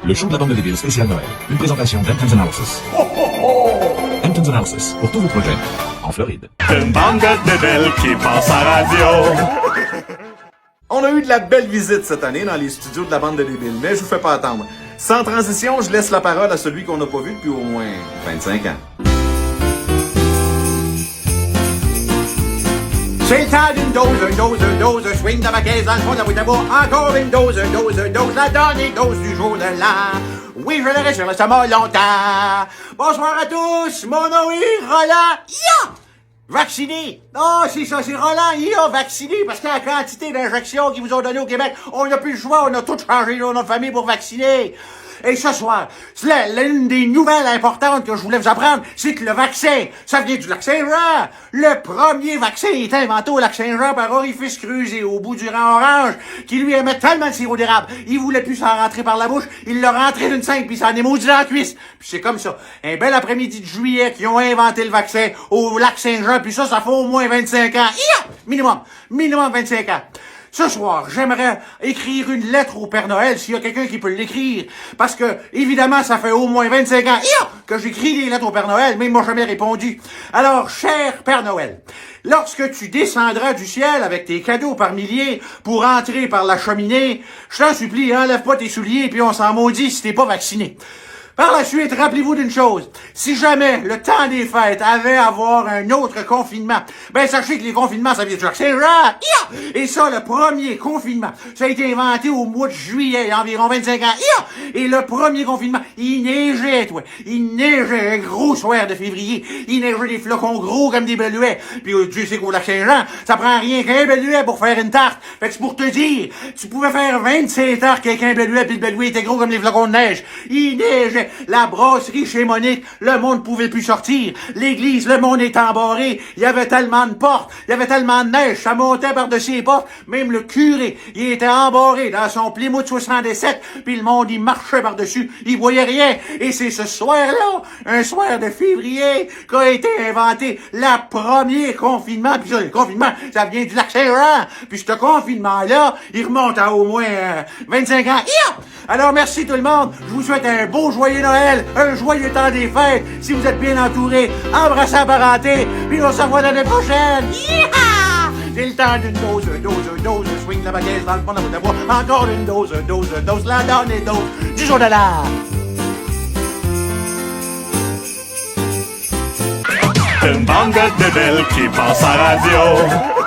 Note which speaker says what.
Speaker 1: Le show de la bande de débiles spécial Noël. Une présentation d'Hamptons Analysis. Hamptons Analysis, pour tous vos projets, en Floride.
Speaker 2: Une bande de débiles qui passe à radio.
Speaker 3: On a eu de la belle visite cette année dans les studios de la bande de débiles, mais je vous fais pas attendre. Sans transition, je laisse la parole à celui qu'on n'a pas vu depuis au moins 25 ans.
Speaker 4: C'est le temps d'une dose, swing de ma caisse dans le fond de la boîte à bois. Encore une dose, la dernière dose du jour de l'an. Oui, je le reste sur l'estomac longtemps. Bonsoir à tous, mon nom est Roland. Ya! Vacciné. Oh, c'est ça, c'est Roland, il a vacciné, parce que la quantité d'injections qu'ils vous ont données au Québec, on n'a plus le choix, on a tout changé dans notre famille pour vacciner. Et ce soir, l'une des nouvelles importantes que je voulais vous apprendre, c'est que le vaccin, ça vient du lac Saint-Jean. Le premier vaccin est inventé au lac Saint-Jean par Orifice Cruzé, au bout du rang orange, qui lui aimait tellement de sirop d'érable, il voulait plus s'en rentrer par la bouche, il l'a rentré d'une 5 puis ça en est maudit dans la cuisse. Puis c'est comme ça, un bel après-midi de juillet qu'ils ont inventé le vaccin au lac Saint-Jean, puis ça fait au moins 25 ans. Minimum 25 ans. Ce soir, j'aimerais écrire une lettre au Père Noël, s'il y a quelqu'un qui peut l'écrire. Parce que, évidemment, ça fait au moins 25 ans que j'écris des lettres au Père Noël, mais il m'a jamais répondu. Alors, cher Père Noël, lorsque tu descendras du ciel avec tes cadeaux par milliers pour entrer par la cheminée, je t'en supplie, enlève pas tes souliers puis on s'en maudit si t'es pas vacciné. Par la suite, rappelez-vous d'une chose. Si jamais le temps des fêtes avait à avoir un autre confinement, ben sachez que les confinements, ça vient du lac Saint-Jean. Et ça, le premier confinement, ça a été inventé au mois de juillet, il y a environ 25 ans. Et le premier confinement, il neigeait, toi. Il neigeait un gros soir de février. Il neigeait des flocons gros comme des beluets. Puis Dieu sait qu'au lac Saint-Jean, ça prend rien qu'un beluet pour faire une tarte. Fait que c'est pour te dire, tu pouvais faire 27 tartes avec un beluet, puis le beluet était gros comme des flocons de neige. Il neigeait. La brasserie chez Monique, le monde pouvait plus sortir. L'église, le monde est embarré. Il y avait tellement de portes, il y avait tellement de neige, ça montait par-dessus les portes. Même le curé, il était embarré dans son Plymouth 77, puis le monde, il marchait par-dessus. Il voyait rien. Et c'est ce soir-là, un soir de février, qu'a été inventé le premier confinement. Puis ça, le confinement, ça vient du lac Saint-Jean. Puis ce confinement-là, il remonte à au moins 25 ans. Alors merci tout le monde. Je vous souhaite un beau joyeux Noël, un joyeux temps des fêtes. Si vous êtes bien entourés, embrassez la parenté, puis on se revoit l'année prochaine. Yeah! C'est le temps d'une dose, swing la baguette dans le fond de la boîte à bois. Encore une dose, la dernière dose du jour de l'an.
Speaker 2: Une bande de débiles qui passe à radio.